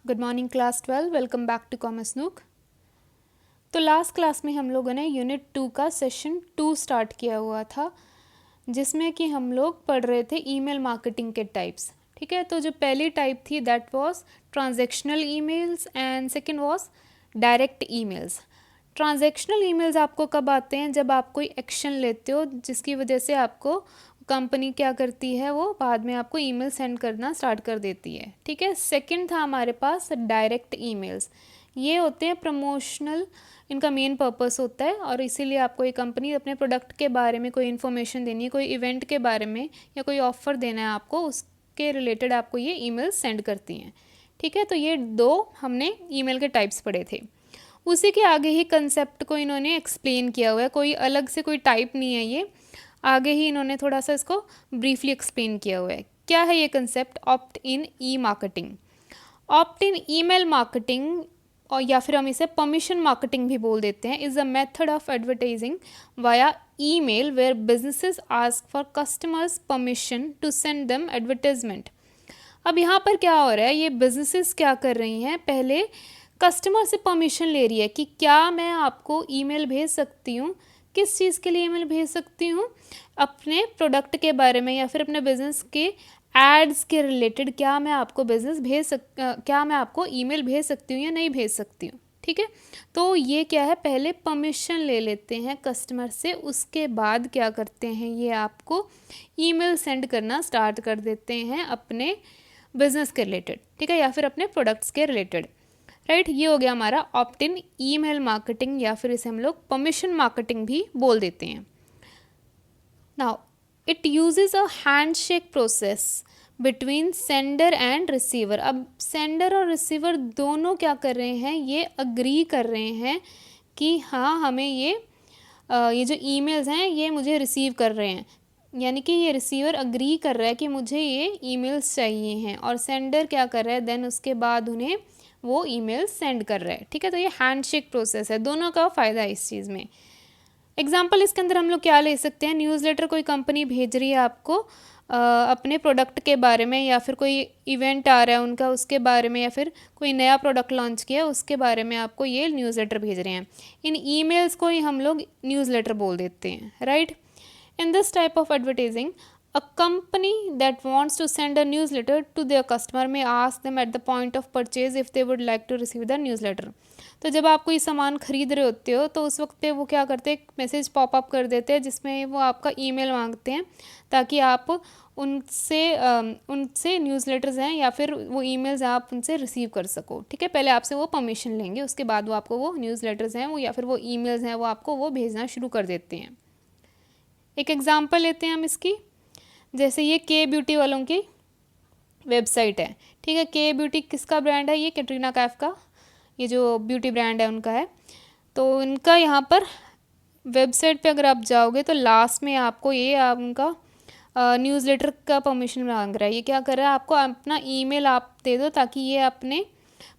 Good morning class 12, welcome back to commerce nook. तो last class में हम लोगों ने यूनिट 2 का सेशन 2 स्टार्ट किया हुआ था, जिसमें कि हम लोग पढ़ रहे थे ईमेल मार्केटिंग के टाइप्स। ठीक है, तो जो पहली टाइप थी that was transactional emails and second was direct emails. Transactional emails आपको कब आते हैं? जब आप कोई एक्शन लेते हो जिसकी वजह से आपको कंपनी क्या करती है, वो बाद में आपको ईमेल सेंड करना स्टार्ट कर देती है। ठीक है, सेकंड था हमारे पास डायरेक्ट ईमेल्स। ये होते हैं प्रमोशनल, इनका मेन पर्पस होता है और इसीलिए आपको ये कंपनी अपने प्रोडक्ट के बारे में कोई इन्फॉर्मेशन देनी है, कोई इवेंट के बारे में या कोई ऑफ़र देना है आपको, उसके रिलेटेड आपको ये ईमेल सेंड करती हैं। ठीक है, तो ये दो हमने ईमेल के टाइप्स पढ़े थे। उसी के आगे ही कंसेप्ट को इन्होंने एक्सप्लेन किया हुआ है, कोई अलग से कोई टाइप नहीं है ये, आगे ही इन्होंने थोड़ा सा इसको ब्रीफली एक्सप्लेन किया हुआ है। क्या है ये concept? Opt in E marketing. Opt in email marketing, और या फिर हम इसे परमिशन मार्केटिंग भी बोल देते हैं, is a method of advertising via email where businesses ask for customers permission to send them advertisement. अब यहाँ पर क्या हो रहा है, ये बिजनेसेस क्या कर रही हैं, पहले कस्टमर से परमिशन ले रही है कि क्या मैं आपको ईमेल भेज सकती हूँ। किस चीज़ के लिए ईमेल भेज सकती हूँ? अपने प्रोडक्ट के बारे में या फिर अपने बिजनेस के एड्स के रिलेटेड क्या मैं आपको क्या मैं आपको ईमेल भेज सकती हूँ या नहीं भेज सकती हूँ। ठीक है, तो ये क्या है, पहले परमिशन ले लेते हैं कस्टमर से, उसके बाद क्या करते हैं, ये आपको ईमेल सेंड करना स्टार्ट कर देते हैं अपने बिजनेस के रिलेटेड। ठीक है, या फिर अपने प्रोडक्ट्स के रिलेटेड। राइट, ये हो गया हमारा ऑप्ट इन ईमेल मार्केटिंग, या फिर इसे हम लोग परमिशन मार्केटिंग भी बोल देते हैं। Now it uses a handshake process between sender and receiver. अब सेंडर और रिसीवर दोनों क्या कर रहे हैं, ये अग्री कर रहे हैं कि हाँ हमें ये जो ईमेल्स हैं ये मुझे रिसीव कर रहे हैं, यानी कि ये रिसीवर अग्री कर रहा है कि मुझे ये ईमेल्स चाहिए हैं, और सेंडर क्या कर रहा है, देन उसके बाद उन्हें वो ईमेल सेंड कर रहा है। ठीक है, तो ये हैंडशेक प्रोसेस है, दोनों का फ़ायदा है इस चीज़ में। एग्जाम्पल इसके अंदर हम लोग क्या ले सकते हैं, न्यूज़लेटर कोई कंपनी भेज रही है आपको अपने प्रोडक्ट के बारे में, या फिर कोई इवेंट आ रहा है उनका उसके बारे में, या फिर कोई नया प्रोडक्ट लॉन्च किया उसके बारे में आपको ये न्यूज़लेटर भेज रहे हैं। इन ईमेल्स को ही हम लोग न्यूज़लेटर बोल देते हैं। Right, in this type of advertising a company that wants to send a newsletter to their customer may ask them at the point of purchase if they would like to receive the newsletter। तो जब आप कोई सामान खरीद रहे होते हो तो उस वक्त पे वो क्या करते हैं, एक मैसेज पॉपअप कर देते हैं जिसमें वो आपका ईमेल मांगते हैं, ताकि आप उनसे न्यूज़लेटर्स हैं या फिर वो ईमेल्स आप उनसे रिसीव कर सको। ठीक है, पहले आपसे वो परमिशन लेंगे, उसके बाद वो आपको वो न्यूज़लेटर्स हैं वो या फिर वो ईमेल्स हैं वो आपको वो भेजना शुरू कर देते हैं। एक एग्जांपल लेते हैं हम इसकी, जैसे ये के ब्यूटी वालों की वेबसाइट है। ठीक है, के ब्यूटी किसका ब्रांड है, ये कैटरीना कैफ का ये जो ब्यूटी ब्रांड है उनका है। तो इनका यहाँ पर वेबसाइट पे अगर आप जाओगे तो लास्ट में आपको ये उनका न्यूज़लेटर का परमिशन मांग रहा है। ये क्या कर रहा है, आपको अपना ईमेल आप दे दो ताकि ये अपने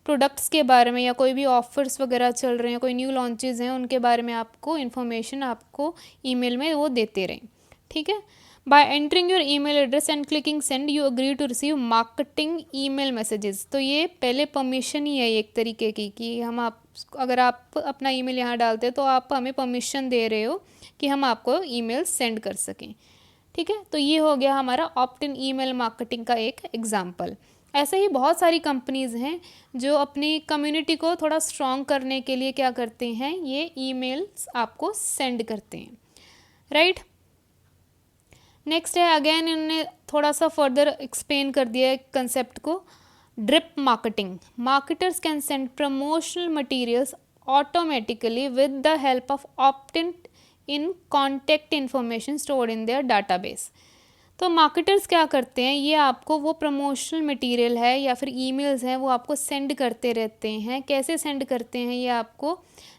प्रोडक्ट्स के बारे में या कोई भी ऑफर्स वगैरह चल रहे हैं, कोई न्यू लॉन्चेस हैं, उनके बारे में आपको इन्फॉर्मेशन आपको ईमेल में वो देते रहें। ठीक है, by entering your email address and clicking send you agree to receive marketing email messages. तो ये पहले परमिशन ही है एक तरीके की कि अगर आप अपना ईमेल यहाँ डालते हो तो आप हमें परमिशन दे रहे हो कि हम आपको ईमेल सेंड कर सकें। ठीक है, तो ये हो गया हमारा ऑप्ट इन ईमेल मार्केटिंग का एक एग्जाम्पल। ऐसे ही बहुत सारी कंपनीज़ हैं जो अपनी कम्युनिटी को थोड़ा स्ट्रॉन्ग करने के लिए क्या करते हैं, ये ईमेल्स आपको सेंड करते हैं। राइट, नेक्स्ट है, अगेन इन्होंने थोड़ा सा फर्दर एक्सप्लेन कर दिया है कंसेप्ट को, drip marketing. Marketers can send promotional materials automatically with the help of opt in contact information stored in their database. तो मार्केटर्स क्या करते हैं, ये आपको वो प्रमोशनल मटेरियल है या फिर ईमेल्स हैं वो आपको सेंड करते रहते हैं। कैसे सेंड करते हैं, ये आपको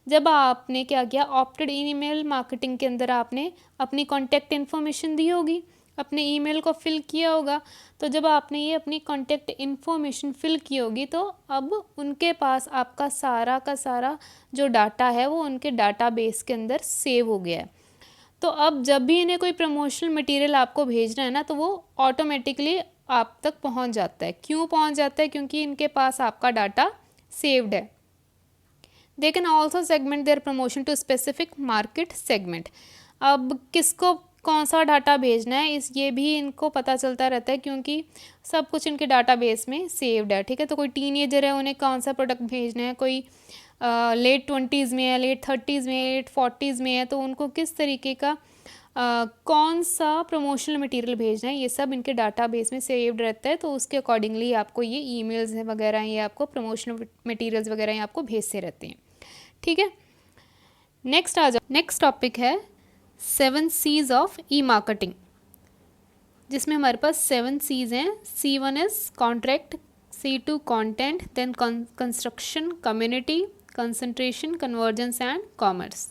जब आपने क्या किया, ऑप्टेड ईमेल मार्केटिंग के अंदर आपने अपनी कॉन्टैक्ट इन्फॉर्मेशन दी होगी, अपने ईमेल को फिल किया होगा, तो जब आपने ये अपनी कॉन्टैक्ट इन्फॉर्मेशन फिल की होगी तो अब उनके पास आपका सारा का सारा जो डाटा है वो उनके डाटाबेस के अंदर सेव हो गया है। तो अब जब भी इन्हें कोई प्रमोशनल मटेरियल आपको भेजना है ना, तो वो ऑटोमेटिकली आप तक पहुंच जाता है। क्यों पहुंच जाता है? क्योंकि इनके पास आपका डाटा सेव्ड है। They can also segment their promotion to specific market segment. अब किसको कौन सा डाटा भेजना है ये भी इनको पता चलता रहता है, क्योंकि सब कुछ इनके डाटाबेस में सेव्ड है। ठीक है, तो कोई टीनेजर है, उन्हें कौन सा प्रोडक्ट भेजना है, कोई लेट 20s में है, लेट 30s में है, लेट 40s में है, तो उनको किस तरीके का कौन सा प्रमोशनल मटेरियल भेजना है, ये सब इनके डाटाबेस में सेव्ड रहता है। तो उसके अकॉर्डिंगली आपको ये ईमेल्स वगैरह, ये आपको प्रमोशनल मटेरियल्स वगैरह ये आपको भेजते रहते हैं। ठीक है, नेक्स्ट आ जाओ। नेक्स्ट टॉपिक है 7 C's ऑफ ई मार्केटिंग, जिसमें हमारे पास 7 C's हैं। C1 इज contract, C2 content, then construction, community, concentration, convergence and commerce.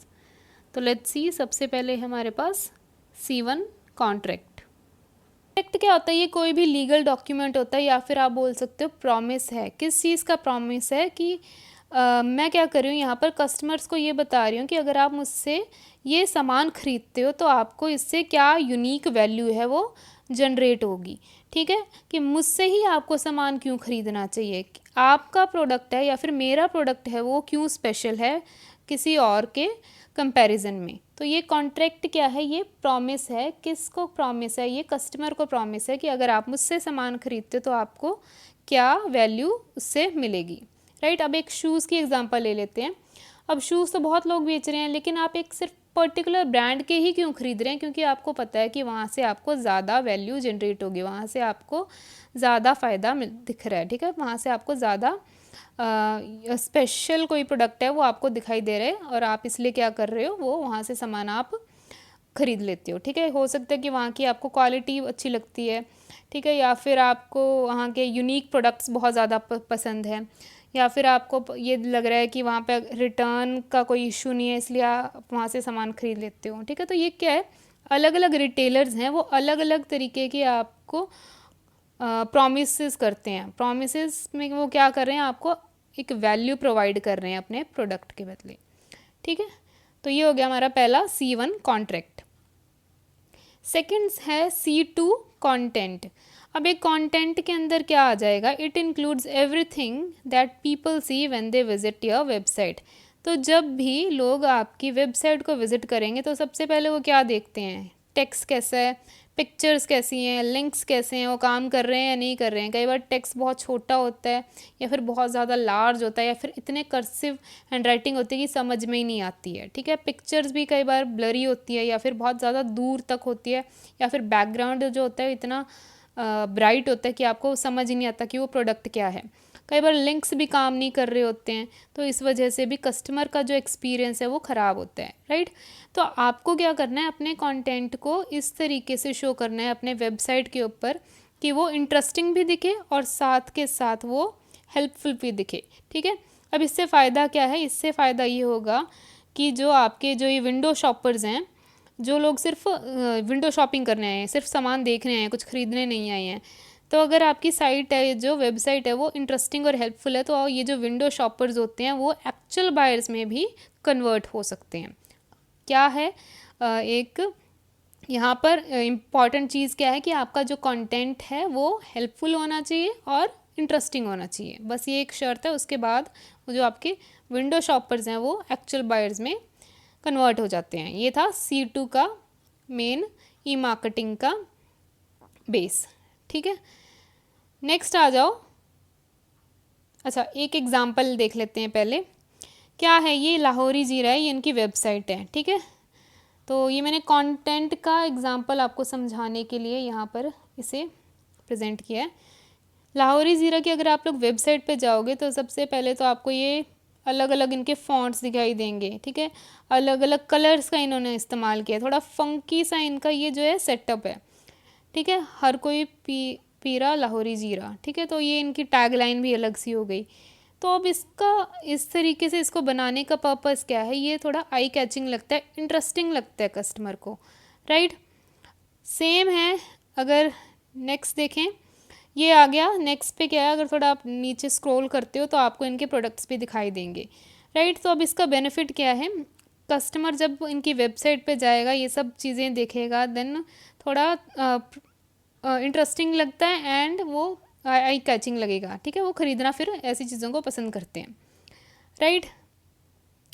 तो लेट्स सी, सबसे पहले हमारे पास C1 कॉन्ट्रैक्ट। कॉन्ट्रैक्ट क्या होता है? ये कोई भी लीगल डॉक्यूमेंट होता है, या फिर आप बोल सकते हो प्रॉमिस है। किस चीज़ का प्रॉमिस है? कि मैं क्या कर रही हूँ यहाँ पर, कस्टमर्स को ये बता रही हूँ कि अगर आप मुझसे ये सामान खरीदते हो तो आपको इससे क्या यूनिक वैल्यू है वो जनरेट होगी। ठीक है, कि मुझसे ही आपको सामान क्यों खरीदना चाहिए, आपका प्रोडक्ट है या फिर मेरा प्रोडक्ट है वो क्यों स्पेशल है किसी और के कंपैरिजन में। तो ये कॉन्ट्रैक्ट क्या है? ये प्रॉमिस है। किसको प्रॉमिस है? ये कस्टमर को प्रॉमिस है कि अगर आप मुझसे सामान खरीदते हो तो आपको क्या वैल्यू उससे मिलेगी। राइट, अब एक शूज़ की एग्जांपल ले लेते हैं। अब शूज़ तो बहुत लोग बेच रहे हैं, लेकिन आप एक सिर्फ पर्टिकुलर ब्रांड के ही क्यों खरीद रहे हैं? क्योंकि आपको पता है कि वहाँ से आपको ज़्यादा वैल्यू जनरेट होगी, वहाँ से आपको ज़्यादा फ़ायदा दिख रहा है। ठीक है, वहाँ से आपको ज़्यादा स्पेशल कोई प्रोडक्ट है वो आपको दिखाई दे रहा है, और आप इसलिए क्या कर रहे हो, वो वहाँ से सामान आप खरीद लेते हो। ठीक है, हो सकता है कि वहाँ की आपको क्वालिटी अच्छी लगती है। ठीक है, या फिर आपको वहाँ के यूनिक प्रोडक्ट्स बहुत ज़्यादा पसंद है, या फिर आपको ये लग रहा है कि वहाँ पे रिटर्न का कोई इशू नहीं है, इसलिए आप वहाँ से सामान खरीद लेते हो। ठीक है, तो ये क्या है, अलग अलग रिटेलर्स हैं, वो अलग अलग तरीके के आपको प्रॉमिसेस करते हैं। प्रॉमिसेस में वो क्या कर रहे हैं, आपको एक वैल्यू प्रोवाइड कर रहे हैं अपने प्रोडक्ट के बदले। ठीक है, तो ये हो गया हमारा पहला C1 कॉन्ट्रैक्ट। सेकंड है C2 कंटेंट। अब एक कंटेंट के अंदर क्या आ जाएगा? It includes everything that people see when they visit your website. तो जब भी लोग आपकी वेबसाइट को विजिट करेंगे तो सबसे पहले वो क्या देखते हैं? टेक्स्ट कैसा है, पिक्चर्स कैसी हैं, लिंक्स कैसे हैं, वो काम कर रहे हैं या नहीं कर रहे हैं। कई बार टेक्स्ट बहुत छोटा होता है, या फिर बहुत ज़्यादा लार्ज होता है, या फिर इतने कर्सिव हैंड राइटिंग होती है कि समझ में ही नहीं आती है। ठीक है, पिक्चर्स भी कई बार ब्लरी होती है, या फिर बहुत ज़्यादा दूर तक होती है, या फिर बैकग्राउंड जो होता है इतना ब्राइट होता है कि आपको समझ ही नहीं आता कि वो प्रोडक्ट क्या है। कई बार लिंक्स भी काम नहीं कर रहे होते हैं, तो इस वजह से भी कस्टमर का जो एक्सपीरियंस है वो ख़राब होता है। राइट, तो आपको क्या करना है, अपने कंटेंट को इस तरीके से शो करना है अपने वेबसाइट के ऊपर कि वो इंटरेस्टिंग भी दिखे और साथ के साथ वो हेल्पफुल भी दिखे। ठीक है, अब इससे फ़ायदा क्या है? इससे फ़ायदा ये होगा कि जो आपके जो ये विंडो शॉपर्स हैं, जो लोग सिर्फ विंडो शॉपिंग करने आए हैं, सिर्फ सामान देखने आए हैं, कुछ ख़रीदने नहीं आए हैं, तो अगर आपकी साइट है, जो वेबसाइट है वो इंटरेस्टिंग और हेल्पफुल है, तो ये जो विंडो शॉपर्स होते हैं वो एक्चुअल बायर्स में भी कन्वर्ट हो सकते हैं। क्या है एक यहाँ पर इम्पॉर्टेंट चीज़ क्या है कि आपका जो कंटेंट है वो हेल्पफुल होना चाहिए और इंटरेस्टिंग होना चाहिए। बस ये एक शर्त है, उसके बाद वो जो आपके विंडो शॉपर्स हैं वो एक्चुअल बायर्स में कन्वर्ट हो जाते हैं। ये था C2 का मेन ई मार्केटिंग का बेस। ठीक है, नेक्स्ट आ जाओ। अच्छा, एक एग्जांपल देख लेते हैं पहले। क्या है ये? लाहौरी ज़ीरा है, ये इनकी वेबसाइट है। ठीक है, तो ये मैंने कंटेंट का एग्जांपल आपको समझाने के लिए यहाँ पर इसे प्रेजेंट किया है। लाहौरी ज़ीरा की अगर आप लोग वेबसाइट पे जाओगे तो सबसे पहले तो आपको ये अलग अलग इनके फ़ॉन्ट्स दिखाई देंगे। ठीक है, अलग अलग कलर्स का इन्होंने इस्तेमाल किया, थोड़ा फंकी सा इनका ये जो है सेटअप है। ठीक है, हर कोई पीरा लाहौरी ज़ीरा। ठीक है, तो ये इनकी टैग लाइन भी अलग सी हो गई। तो अब इसका इस तरीके से इसको बनाने का पर्पस क्या है? ये थोड़ा आई कैचिंग लगता है, इंटरेस्टिंग लगता है कस्टमर को। राइट, सेम है। अगर नेक्स्ट देखें, ये आ गया। नेक्स्ट पे क्या है, अगर थोड़ा आप नीचे स्क्रॉल करते हो तो आपको इनके प्रोडक्ट्स भी दिखाई देंगे। राइट, तो अब इसका बेनिफिट क्या है? कस्टमर जब इनकी वेबसाइट पे जाएगा, ये सब चीज़ें देखेगा, देन थोड़ा इंटरेस्टिंग लगता है एंड वो आई कैचिंग लगेगा, ठीक है, वो ख़रीदना फिर ऐसी चीज़ों को पसंद करते हैं, राइट।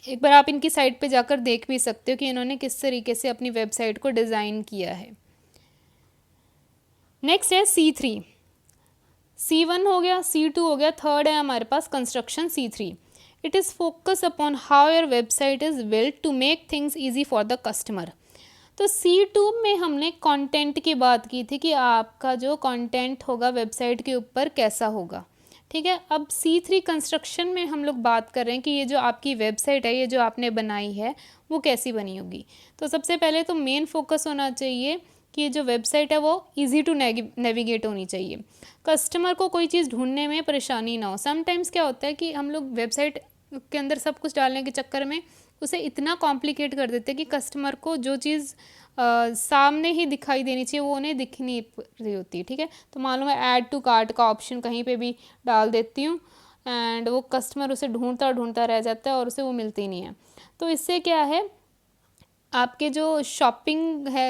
एक बार आप इनकी साइट पे जाकर देख भी सकते हो कि इन्होंने किस तरीके से अपनी वेबसाइट को डिज़ाइन किया है। नेक्स्ट है C3। C1 हो गया, C2 हो गया, थर्ड है हमारे पास construction C3। It is focus upon how your website is built to make things easy for the customer. तो C2 में हमने कंटेंट की बात की थी कि आपका जो कंटेंट होगा वेबसाइट के ऊपर कैसा होगा, ठीक है। अब C3 कंस्ट्रक्शन में हम लोग बात कर रहे हैं कि ये जो आपकी वेबसाइट है, ये जो आपने बनाई है, वो कैसी बनी होगी। तो सबसे पहले तो मेन फोकस होना चाहिए कि ये जो वेबसाइट है वो इजी टू नेविगेट होनी चाहिए, कस्टमर को कोई चीज़ ढूंढने में परेशानी ना हो। समटाइम्स क्या होता है कि हम लोग वेबसाइट के अंदर सब कुछ डालने के चक्कर में उसे इतना कॉम्प्लिकेट कर देते हैं कि कस्टमर को जो चीज़ सामने ही दिखाई देनी चाहिए वो उन्हें दिख नहीं रही होती, ठीक है। तो मान लो मैं ऐड टू कार्ट का ऑप्शन कहीं पे भी डाल देती हूँ एंड वो कस्टमर उसे ढूंढता ढूंढता रह जाता है और उसे वो मिलती नहीं है। तो इससे क्या है, आपके जो शॉपिंग है,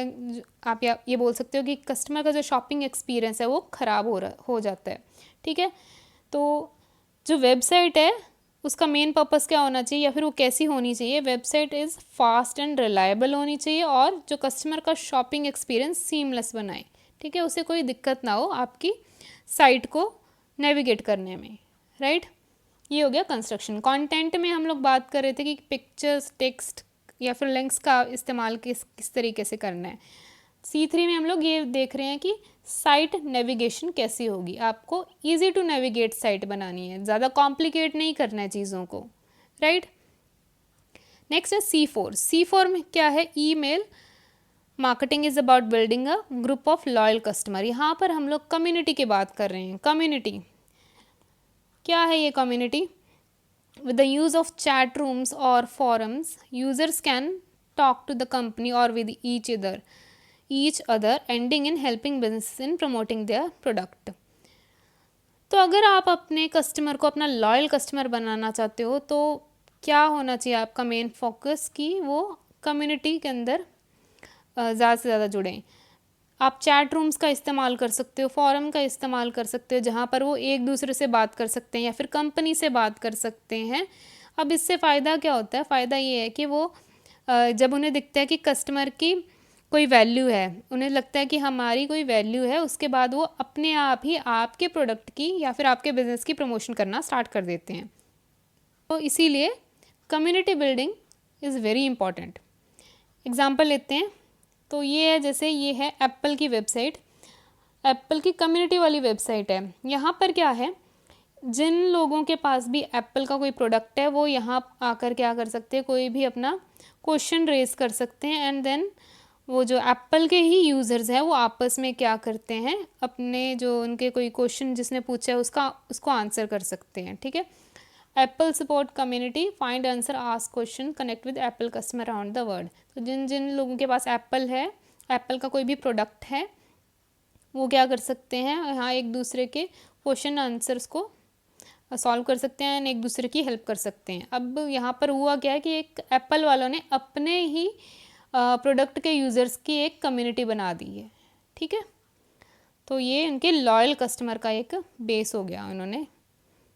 आप ये बोल सकते हो कि कस्टमर का जो शॉपिंग एक्सपीरियंस है वो ख़राब हो जाता है, ठीक है। तो जो वेबसाइट है उसका मेन पर्पस क्या होना चाहिए या फिर वो कैसी होनी चाहिए, website is fast and reliable होनी चाहिए और जो कस्टमर का शॉपिंग एक्सपीरियंस सीमलेस बनाए, ठीक है, उसे कोई दिक्कत ना हो आपकी साइट को नेविगेट करने में, राइट। ये हो गया कंस्ट्रक्शन। कंटेंट में हम लोग बात कर रहे थे कि पिक्चर्स, टेक्स्ट या फिर लिंक्स का इस्तेमाल किस तरीके से करना है। C3 में हम लोग ये देख रहे हैं कि साइट नेविगेशन कैसी होगी, आपको इजी टू नेविगेट साइट बनानी है, ज़्यादा कॉम्प्लिकेट नहीं करना है चीज़ों को, राइट। नेक्स्ट है C4। C4 में क्या है, email marketing is about building a group of loyal customer. यहाँ पर हम लोग कम्युनिटी की बात कर रहे हैं। कम्युनिटी क्या है, ये community with the use of chat rooms or forums, users can talk to the company or with each other, ending in helping businesses in promoting their product। तो अगर आप अपने कस्टमर को अपना लॉयल कस्टमर बनाना चाहते हो तो क्या होना चाहिए आपका मेन फोकस, कि वो कम्युनिटी के अंदर ज़्यादा से ज़्यादा जुड़ें। आप चैट रूम्स का इस्तेमाल कर सकते हो, फॉरम का इस्तेमाल कर सकते हो, जहाँ पर वो एक दूसरे से बात कर सकते हैं या फिर कंपनी से बात कर सकते हैं। अब इससे फ़ायदा क्या होता है, फ़ायदा ये है कि वो जब उन्हें दिखता है कि कस्टमर की कोई वैल्यू है, उन्हें लगता है कि हमारी कोई वैल्यू है, उसके बाद वो अपने आप ही आपके प्रोडक्ट की या फिर आपके बिज़नेस की प्रमोशन करना स्टार्ट कर देते हैं। तो इसीलिए community building is very important. Example लेते हैं, तो ये है, जैसे ये है एप्पल की वेबसाइट, एप्पल की कम्युनिटी वाली वेबसाइट है। यहाँ पर क्या है, जिन लोगों के पास भी एप्पल का कोई प्रोडक्ट है वो यहाँ आकर क्या कर सकते हैं, कोई भी अपना क्वेश्चन रेज कर सकते हैं एंड देन वो जो एप्पल के ही यूज़र्स हैं वो आपस में क्या करते हैं, अपने जो उनके कोई क्वेश्चन जिसने पूछा है उसको आंसर कर सकते हैं, ठीक है। Apple support community, find answer, ask question, connect with Apple customer around the world. तो जिन जिन लोगों के पास एप्पल है, एप्पल का कोई भी प्रोडक्ट है, वो क्या कर सकते हैं, यहाँ एक दूसरे के क्वेश्चन आंसर्स को सॉल्व कर सकते हैं एंड एक दूसरे की हेल्प कर सकते हैं। अब यहाँ पर हुआ क्या है कि एक एप्पल वालों ने अपने ही प्रोडक्ट के यूज़र्स की एक कम्युनिटी बना दी है, ठीक है। तो ये उनके लॉयल कस्टमर का एक बेस हो गया, उन्होंने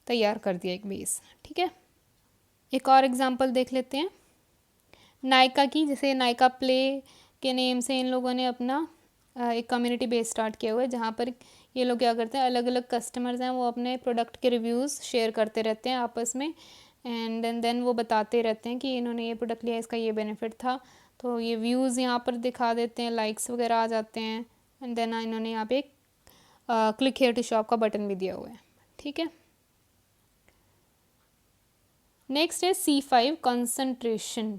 तैयार कर दिया एक बेस, ठीक है। एक और एग्जांपल देख लेते हैं नायका की। जैसे नायका प्ले के नेम से इन लोगों ने अपना एक कम्युनिटी बेस स्टार्ट किया हुआ है, जहाँ पर ये लोग क्या करते हैं, अलग अलग कस्टमर्स हैं वो अपने प्रोडक्ट के रिव्यूज़ शेयर करते रहते हैं आपस में एंड देन वो बताते रहते हैं कि इन्होंने ये प्रोडक्ट लिया, इसका ये बेनिफिट था। तो ये व्यूज़ यहाँ पर दिखा देते हैं, लाइक्स वगैरह आ जाते हैं एंड देन इन्होंने यहाँ पे एक क्लिक हेयर टू शॉप का बटन भी दिया हुआ है, ठीक है। नेक्स्ट है C5 concentration.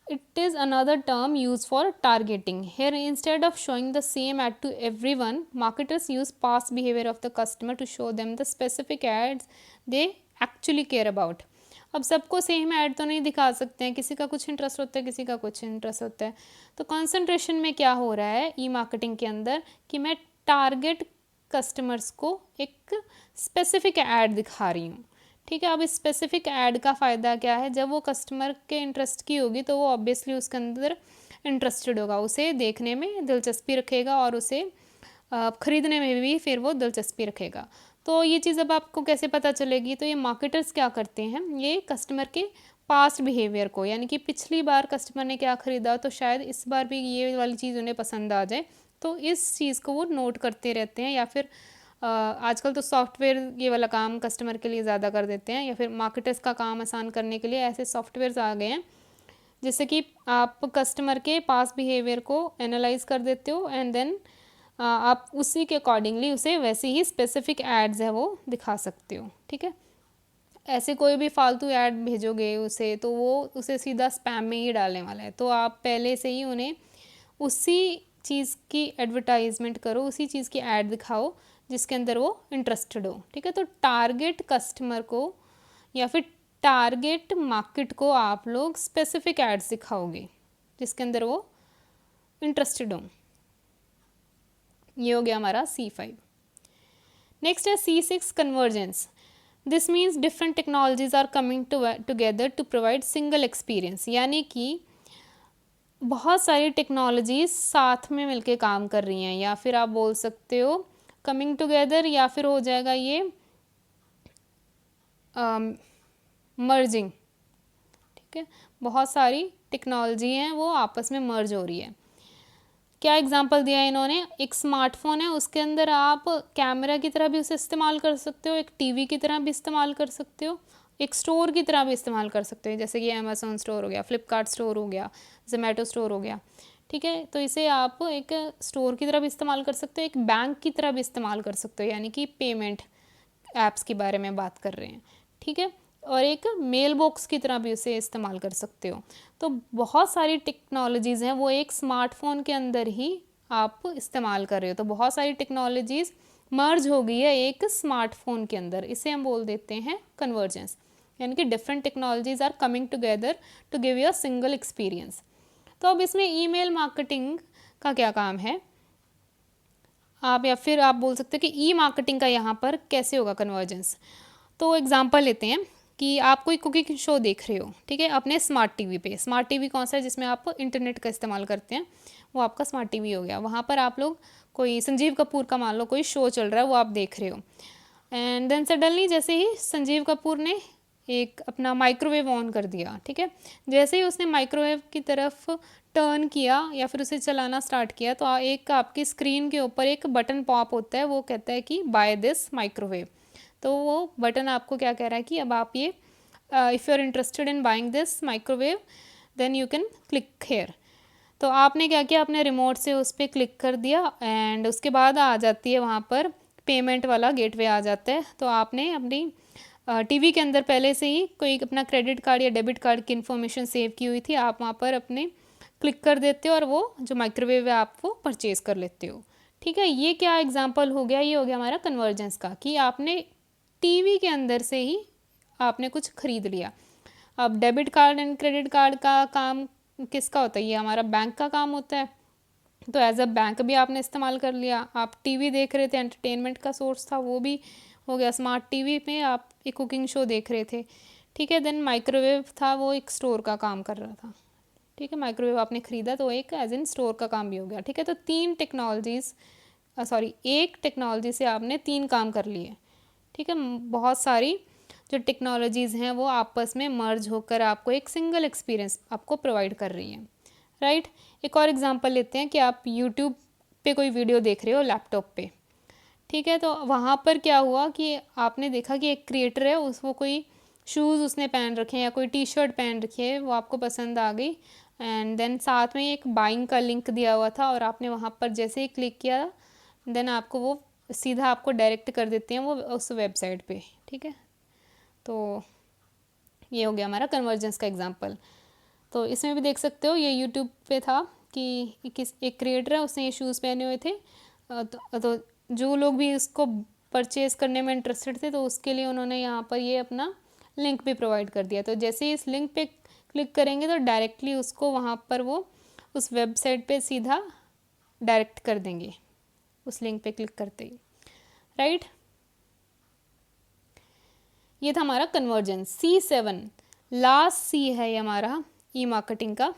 It is another term used for targeting. Here, instead of showing the same ad to everyone, marketers use past behavior of the customer to show them the specific ads they actually care about. अब सबको same add तो नहीं दिखा सकते हैं, किसी का कुछ इंटरेस्ट होता है, किसी का कुछ इंटरेस्ट होता है। तो कंसंट्रेशन में क्या हो रहा है ई मार्केटिंग के अंदर, कि मैं टारगेट कस्टमर्स को एक स्पेसिफिक ऐड दिखा रही हूँ, ठीक है। अब इस स्पेसिफिक ऐड का फ़ायदा क्या है, जब वो कस्टमर के इंटरेस्ट की होगी तो वो ऑब्वियसली उसके अंदर इंटरेस्टेड होगा, उसे देखने में दिलचस्पी रखेगा और उसे ख़रीदने में भी फिर वो दिलचस्पी रखेगा। तो ये चीज़ अब आपको कैसे पता चलेगी, तो ये मार्केटर्स क्या करते हैं, ये कस्टमर के पास्ट बिहेवियर को, यानी कि पिछली बार कस्टमर ने क्या ख़रीदा तो शायद इस बार भी ये वाली चीज़ उन्हें पसंद आ जाए, तो इस चीज़ को वो नोट करते रहते हैं। या फिर आजकल तो सॉफ्टवेयर ये वाला काम कस्टमर के लिए ज़्यादा कर देते हैं, या फिर मार्केटर्स का काम आसान करने के लिए ऐसे सॉफ्टवेयर्स आ गए हैं जिससे कि आप कस्टमर के पास बिहेवियर को एनालाइज कर देते हो एंड देन आप उसी के अकॉर्डिंगली उसे वैसे ही स्पेसिफिक एड्स है वो दिखा सकते हो। ठीक है, ऐसे कोई भी फालतू ऐड भेजोगे उसे तो वो उसे सीधा स्पैम में ही डालने वाला है, तो आप पहले से ही उन्हें उसी चीज़ की एडवर्टाइजमेंट करो, उसी चीज़ की ऐड दिखाओ जिसके अंदर वो इंटरेस्टेड हो। ठीक है, तो टारगेट कस्टमर को या फिर टारगेट मार्केट को आप लोग स्पेसिफिक एड्स दिखाओगे जिसके अंदर वो इंटरेस्टेड हो। ये हो गया हमारा C5। नेक्स्ट है C6 convergence. This means different technologies are coming together to provide single experience, यानी कि बहुत सारी टेक्नोलॉजीज साथ में मिलके काम कर रही हैं, या फिर आप बोल सकते हो कमिंग टुगेदर, या फिर हो जाएगा ये मर्जिंग। ठीक है, बहुत सारी टेक्नोलॉजी हैं वो आपस में मर्ज हो रही है। क्या एग्जांपल दिया है इन्होंने, एक स्मार्टफोन है उसके अंदर आप कैमरा की तरह भी उसे इस्तेमाल कर सकते हो, एक टीवी की तरह भी इस्तेमाल कर सकते हो, एक स्टोर की तरह भी इस्तेमाल कर सकते हो, जैसे कि अमेज़ॉन स्टोर हो गया, फ्लिपकार्ट स्टोर हो गया, जोमेटो स्टोर हो गया। ठीक है, तो इसे आप एक स्टोर की तरह भी इस्तेमाल कर सकते हो, एक बैंक की तरह भी इस्तेमाल कर सकते हो, यानी कि पेमेंट ऐप्स के बारे में बात कर रहे हैं। ठीक है, और एक मेल बॉक्स की तरह भी उसे इस्तेमाल कर सकते हो। तो बहुत सारी टेक्नोलॉजीज़ हैं वो एक स्मार्टफोन के अंदर ही आप इस्तेमाल कर रहे हो, तो बहुत सारी टेक्नोलॉजीज़ मर्ज हो गई है एक स्मार्टफोन के अंदर, इसे हम बोल देते हैं कन्वर्जेंस, यानी कि different technologies are coming together to give you a single experience. तो अब इसमें ईमेल मार्केटिंग का क्या काम है, आप या फिर आप बोल सकते हो कि ई मार्केटिंग का यहाँ पर कैसे होगा कन्वर्जेंस। तो एग्जांपल लेते हैं कि आप कोई कुकिंग शो देख रहे हो, ठीक है, अपने स्मार्ट टीवी पे। स्मार्ट टीवी कौन सा है, जिसमें आप इंटरनेट का इस्तेमाल करते हैं, वो आपका स्मार्ट टीवी हो गया। वहाँ पर आप लोग कोई संजीव कपूर का मान लो कोई शो चल रहा है, वो आप देख रहे हो, एंड देन सडनली जैसे ही संजीव कपूर ने एक अपना माइक्रोवेव ऑन कर दिया, ठीक है, जैसे ही उसने माइक्रोवेव की तरफ टर्न किया या फिर उसे चलाना स्टार्ट किया, तो एक आपकी स्क्रीन के ऊपर एक बटन पॉप होता है, वो कहता है कि बाय दिस माइक्रोवेव। तो वो बटन आपको क्या कह रहा है कि अब आप ये if you are interested in buying this microwave then you can click here. तो आपने क्या किया, अपने रिमोट से उस पर क्लिक कर दिया एंड उसके बाद आ जाती है वहाँ पर पेमेंट वाला गेटवे आ जाता है। तो आपने अपनी टीवी के अंदर पहले से ही कोई अपना क्रेडिट कार्ड या डेबिट कार्ड की इन्फॉर्मेशन सेव की हुई थी, आप वहाँ पर अपने क्लिक कर देते हो और वो जो माइक्रोवेव है आप वो परचेज़ कर लेते हो। ठीक है, ये क्या एग्जांपल हो गया, ये हो गया हमारा कन्वर्जेंस का, कि आपने टीवी के अंदर से ही आपने कुछ खरीद लिया। अब debit card and credit card का काम किसका होता है, ये हमारा बैंक का काम होता है, तो एज अ बैंक भी आपने इस्तेमाल कर लिया। आप टीवी देख रहे थे, एंटरटेनमेंट का सोर्स था, वो भी हो गया। स्मार्ट टीवी में आप एक कुकिंग शो देख रहे थे, ठीक है। देन माइक्रोवेव था, वो एक स्टोर का काम कर रहा था, ठीक है। माइक्रोवेव आपने ख़रीदा तो एक एज इन स्टोर का काम भी हो गया, ठीक है। तो तीन टेक्नोलॉजीज़ एक टेक्नोलॉजी से आपने तीन काम कर लिए, ठीक है। बहुत सारी जो टेक्नोलॉजीज़ हैं वो आपस में मर्ज होकर आपको एक सिंगल एक्सपीरियंस आपको प्रोवाइड कर रही हैं, राइट। एक और एग्जांपल लेते हैं कि आप यूट्यूब पे कोई वीडियो देख रहे हो लैपटॉप पे, ठीक है। तो वहाँ पर क्या हुआ कि आपने देखा कि एक क्रिएटर है, वो कोई शूज़ उसने पहन रखे हैं या कोई टी शर्ट पहन रखी है, वो आपको पसंद आ गई एंड देन साथ में एक बाइंग का लिंक दिया हुआ था और आपने वहाँ पर जैसे ही क्लिक किया देन आपको वो सीधा आपको डायरेक्ट कर देते हैं वो उस वेबसाइट पे, ठीक है। तो ये हो गया हमारा कन्वर्जेंस का एग्जांपल। तो इसमें भी देख सकते हो, ये यूट्यूब पे था कि एक क्रिएटर है, उसने ये शूज़ पहने हुए थे, तो जो लोग भी इसको परचेज़ करने में इंटरेस्टेड थे तो उसके लिए उन्होंने यहाँ पर ये अपना लिंक भी प्रोवाइड कर दिया। तो जैसे ही इस लिंक पे क्लिक करेंगे तो डायरेक्टली उसको वहाँ पर वो उस वेबसाइट पे सीधा डायरेक्ट कर देंगे उस लिंक पे क्लिक करते ही, राइट। ये था हमारा कन्वर्जेंस। C7 लास्ट C है ये हमारा ई मार्केटिंग का,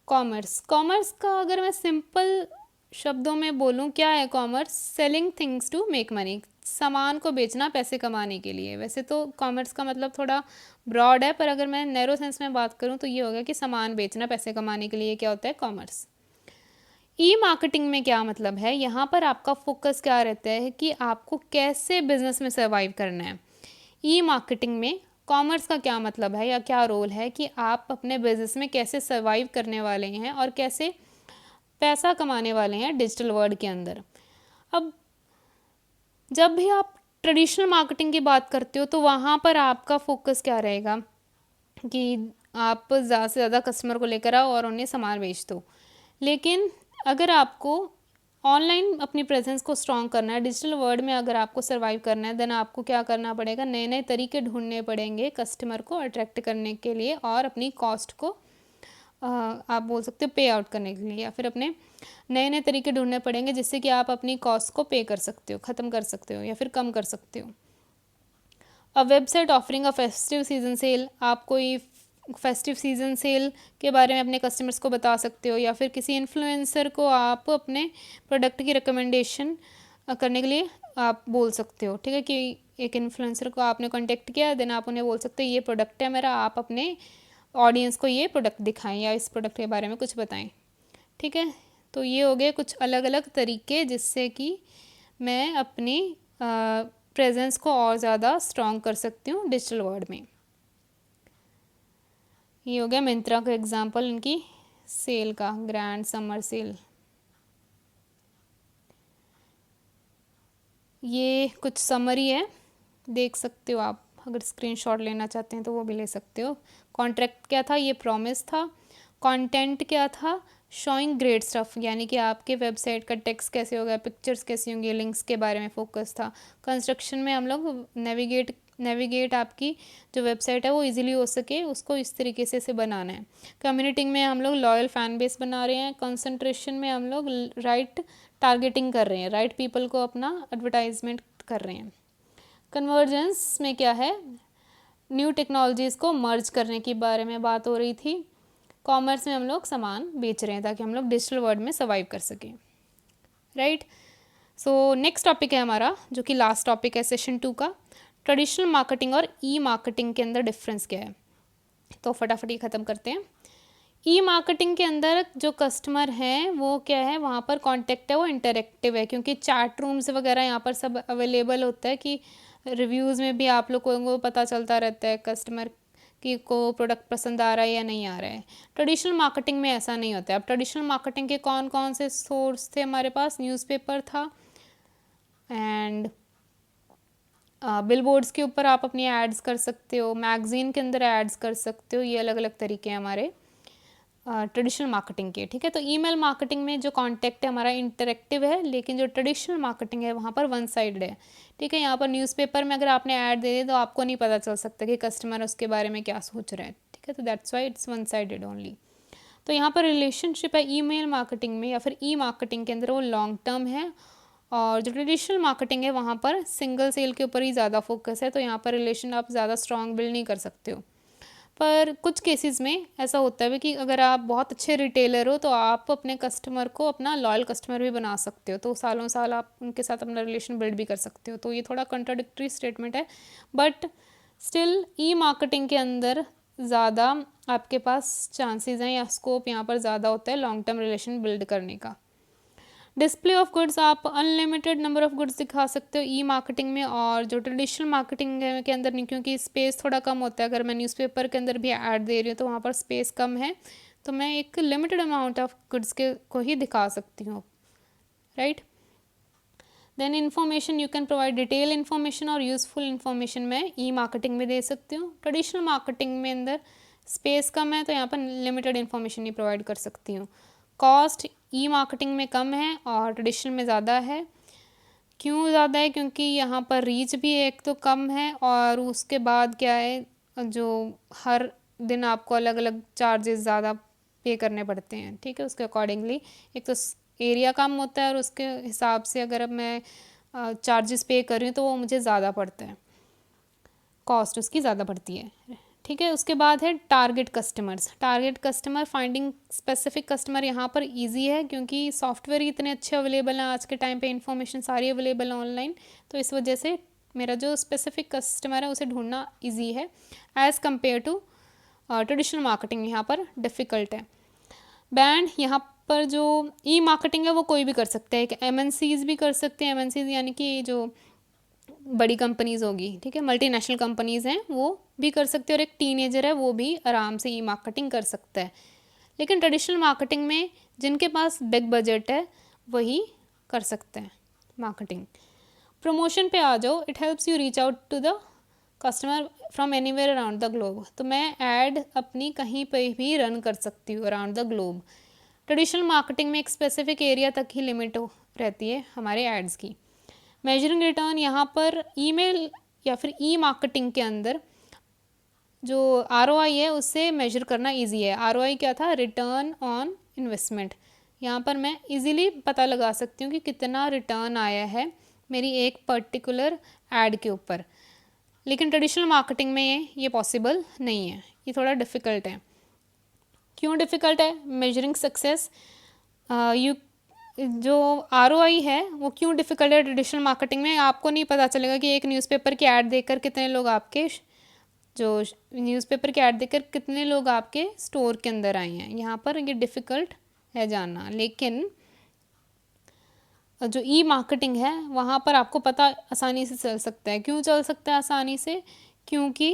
कॉमर्स। कॉमर्स का अगर मैं सिंपल शब्दों में बोलूँ क्या है commerce? Selling things to make money, सामान को बेचना पैसे कमाने के लिए। वैसे तो कॉमर्स का मतलब थोड़ा ब्रॉड है, पर अगर मैं नैरो सेंस में बात करूँ तो ये होगा कि सामान बेचना पैसे कमाने के लिए क्या होता है? कॉमर्स। ई मार्केटिंग में क्या मतलब है? यहाँ पर आपका फोकस क्या रहता है कि आपको कैसे बिजनेस में सर्वाइव करना है। ई मार्केटिंग में कॉमर्स का क्या मतलब है या क्या रोल है कि आप अपने बिजनेस में कैसे सर्वाइव करने वाले हैं और कैसे पैसा कमाने वाले हैं डिजिटल वर्ल्ड के अंदर। अब जब भी आप ट्रेडिशनल मार्केटिंग की बात करते हो तो वहाँ पर आपका फोकस क्या रहेगा कि आप ज़्यादा से ज़्यादा कस्टमर को लेकर आओ और उन्हें सामान बेच दो। लेकिन अगर आपको ऑनलाइन अपनी प्रेजेंस को स्ट्रॉन्ग करना है, डिजिटल वर्ल्ड में अगर आपको सर्वाइव करना है, देन आपको क्या करना पड़ेगा? नए नए तरीके ढूंढने पड़ेंगे कस्टमर को अट्रैक्ट करने के लिए और अपनी कॉस्ट को आप बोल सकते हो पे आउट करने के लिए, या फिर अपने नए नए तरीके ढूंढने पड़ेंगे जिससे कि आप अपनी कॉस्ट को पे कर सकते हो, ख़त्म कर सकते हो या फिर कम कर सकते हो। A website offering a festive season cell, आप कोई फेस्टिव सीजन सेल के बारे में अपने कस्टमर्स को बता सकते हो, या फिर किसी इन्फ्लुएंसर को आप अपने प्रोडक्ट की रिकमेंडेशन करने के लिए आप बोल सकते हो। ठीक है, कि एक इन्फ्लुएंसर को आपने कांटेक्ट किया, देन आप उन्हें बोल सकते हो ये प्रोडक्ट है मेरा, आप अपने ऑडियंस को ये प्रोडक्ट दिखाएं या इस प्रोडक्ट के बारे में कुछ बताएं। ठीक है, तो ये हो गए कुछ अलग अलग तरीके जिससे कि मैं अपनी प्रेजेंस को और ज़्यादा स्ट्रॉन्ग कर सकती हूँ डिजिटल वर्ल्ड में। ये हो गया मिंत्रा का एग्जांपल, इनकी सेल का, ग्रैंड समर सेल। ये कुछ समरी है, देख सकते हो आप, अगर स्क्रीनशॉट लेना चाहते हैं तो वो भी ले सकते हो। कॉन्ट्रैक्ट क्या था? ये प्रॉमिस था। कंटेंट क्या था? शोइंग ग्रेट स्टफ, यानी कि आपके वेबसाइट का टेक्स्ट कैसे होगा, पिक्चर्स कैसी होंगी, लिंक्स के बारे में फोकस था। कंस्ट्रक्शन में हम लोग नेविगेट आपकी जो वेबसाइट है वो इजीली हो सके, उसको इस तरीके से बनाना है। कम्युनिटी में हम लोग लॉयल फैन बेस बना रहे हैं। कंसंट्रेशन में हम लोग राइट टारगेटिंग कर रहे हैं, राइट पीपल को अपना एडवर्टाइजमेंट कर रहे हैं। कन्वर्जेंस में क्या है? न्यू टेक्नोलॉजीज़ को मर्ज करने के बारे में बात हो रही थी। कॉमर्स में हम लोग सामान बेच रहे हैं ताकि हम लोग डिजिटल वर्ल्ड में सर्वाइव कर सकें। राइट, सो नेक्स्ट टॉपिक है हमारा, जो कि लास्ट टॉपिक है सेशन 2 का, ट्रेडिशनल मार्केटिंग और ई मार्केटिंग के अंदर डिफरेंस क्या है। तो फटाफट ये ख़त्म करते हैं। ई मार्केटिंग के अंदर जो कस्टमर हैं वो क्या है, वहाँ पर कॉन्टेक्ट है वो इंटरेक्टिव है, क्योंकि चैट रूम्स वगैरह यहाँ पर सब अवेलेबल होता है कि रिव्यूज़ में भी आप लोगों को पता चलता रहता है कस्टमर कि को प्रोडक्ट पसंद आ रहा है या नहीं आ रहा है। ट्रेडिशनल मार्केटिंग में ऐसा नहीं होता है। अब ट्रेडिशनल मार्केटिंग के कौन कौन से सोर्स थे हमारे पास? न्यूज़पेपर था एंड बिलबोर्ड्स के ऊपर आप अपनी एड्स कर सकते हो, मैगजीन के अंदर एड्स कर सकते हो। ये अलग अलग तरीके हैं हमारे ट्रेडिशनल मार्केटिंग के। ठीक है, तो ईमेल मार्केटिंग में जो कॉन्टैक्ट है हमारा इंटरेक्टिव है, लेकिन जो ट्रेडिशनल मार्केटिंग है वहाँ पर वन साइड है। ठीक है, यहाँ पर न्यूज़पेपर में अगर आपने ऐड दे दी तो आपको नहीं पता चल सकता कि कस्टमर उसके बारे में क्या सोच रहा है। ठीक है, तो that's why it's one sided only. तो यहाँ पर रिलेशनशिप है ईमेल मार्केटिंग में या फिर ई मार्केटिंग के अंदर वो लॉन्ग टर्म है, और जो ट्रेडिशनल मार्केटिंग है वहाँ पर सिंगल सेल के ऊपर ही ज़्यादा फोकस है, तो यहाँ पर रिलेशन आप ज़्यादा स्ट्रॉन्ग बिल्ड नहीं कर सकते हो। पर कुछ केसेस में ऐसा होता है कि अगर आप बहुत अच्छे रिटेलर हो तो आप अपने कस्टमर को अपना लॉयल कस्टमर भी बना सकते हो, तो सालों साल आप उनके साथ अपना रिलेशन बिल्ड भी कर सकते हो। तो ये थोड़ा कंट्राडिक्टरी स्टेटमेंट है, बट स्टिल ई मार्केटिंग के अंदर ज़्यादा आपके पास चांसेस हैं या स्कोप यहाँ पर ज़्यादा होता है लॉन्ग टर्म रिलेशन बिल्ड करने का। डिस्प्ले ऑफ गुड्स, आप अनलिमिटेड नंबर ऑफ गुड्स दिखा सकते हो ई मार्केटिंग में, और जो ट्रेडिशनल मार्केटिंग के अंदर नहीं, क्योंकि स्पेस थोड़ा कम होता है। अगर मैं न्यूज़पेपर के अंदर भी ऐड दे रही हूँ तो वहाँ पर स्पेस कम है, तो मैं एक लिमिटेड अमाउंट ऑफ गुड्स के को ही दिखा सकती हूँ। Right, then information, you can provide detail information और यूज़फुल इन्फॉर्मेशन मैं ई मार्केटिंग में दे सकती हूँ। ट्रेडिशनल मार्केटिंग में अंदर स्पेस कम है तो यहाँ पर लिमिटेड इन्फॉर्मेशन ही प्रोवाइड कर सकती हूँ। कॉस्ट ई मार्केटिंग में कम है और ट्रेडिशनल में ज़्यादा है। क्यों ज़्यादा है? क्योंकि यहाँ पर रीच भी एक तो कम है, और उसके बाद क्या है, जो हर दिन आपको अलग अलग चार्जेस ज़्यादा पे करने पड़ते हैं। ठीक है, उसके अकॉर्डिंगली एक तो एरिया कम होता है और उसके हिसाब से अगर अब मैं चार्जेस पे कर रही हूँ तो वो मुझे ज़्यादा पड़ता है, कॉस्ट उसकी ज़्यादा पड़ती है। ठीक है। उसके बाद है target customers. Target customer finding specific customer यहाँ पर इजी है क्योंकि सॉफ्टवेयर ही इतने अच्छे अवेलेबल हैं आज के टाइम पे, इन्फॉर्मेशन सारी अवेलेबल है ऑनलाइन, तो इस वजह से मेरा जो स्पेसिफिक कस्टमर है उसे ढूंढना इजी है as compare to traditional marketing. यहाँ पर डिफ़िकल्ट है। बैंड यहाँ पर जो ई मार्केटिंग है वो कोई भी कर सकता है, MNCs भी कर सकते हैं। MNCs यानी कि जो बड़ी कंपनीज़ होगी, ठीक है, मल्टीनेशनल कंपनीज़ हैं, वो भी कर सकते हैं, और एक टीनेजर है वो भी आराम से ई मार्केटिंग कर सकता है। लेकिन ट्रेडिशनल मार्केटिंग में जिनके पास बिग बजट है वही कर सकते हैं मार्केटिंग। प्रमोशन पे आ जाओ। It helps you reach out to the customer from anywhere around the globe. तो मैं ऐड अपनी कहीं पर भी रन कर सकती हूँ around the globe. Traditional marketing में एक स्पेसिफिक एरिया तक ही लिमिट रहती है हमारे एड्स की। मेजरिंग रिटर्न, यहाँ पर ईमेल या फिर ई मार्केटिंग के अंदर जो ROI है उससे मेजर करना इजी है। ROI क्या था? Return on investment. यहाँ पर मैं इजीली पता लगा सकती हूँ कि कितना रिटर्न आया है मेरी एक पर्टिकुलर ऐड के ऊपर। लेकिन ट्रेडिशनल मार्केटिंग में ये पॉसिबल नहीं है, ये थोड़ा डिफ़िकल्ट है। क्यों डिफ़िकल्ट है? मेजरिंग सक्सेस यू जो ROI है वो क्यों डिफ़िकल्ट है ट्रेडिशनल मार्केटिंग में? आपको नहीं पता चलेगा कि एक न्यूज़पेपर की ऐड देखकर कितने लोग आपके जो न्यूज़पेपर की ऐड देखकर कितने लोग आपके स्टोर के अंदर आए हैं। यहाँ पर ये डिफ़िकल्ट है जानना। लेकिन जो ई मार्केटिंग है वहाँ पर आपको पता आसानी से चल सकता है। क्यों चल सकता है आसानी से? क्योंकि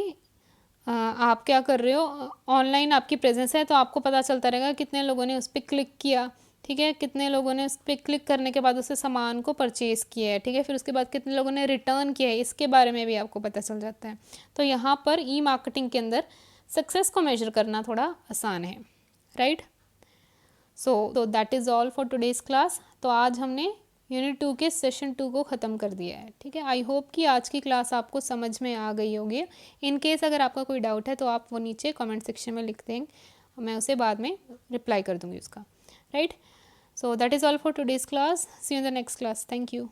आप क्या कर रहे हो, ऑनलाइन आपकी प्रेजेंस है, तो आपको पता चलता रहेगा कितने लोगों ने उस पर क्लिक किया, ठीक है, कितने लोगों ने उस पर क्लिक करने के बाद उस सामान को परचेज़ किया है, ठीक है, फिर उसके बाद कितने लोगों ने रिटर्न किया है, इसके बारे में भी आपको पता चल जाता है। तो यहाँ पर ई मार्केटिंग के अंदर सक्सेस को मेजर करना थोड़ा आसान है, right. So that is all for today's class. तो आज हमने यूनिट 2 के सेशन 2 को ख़त्म कर दिया है, ठीक है। आई होप कि आज की क्लास आपको समझ में आ गई होगी। इन केस अगर आपका कोई डाउट है तो आप वो नीचे कमेंट सेक्शन में लिख देंगे, मैं उसे बाद में रिप्लाई कर दूँगी उसका, right. So that is all for today's class. See you in the next class. Thank you.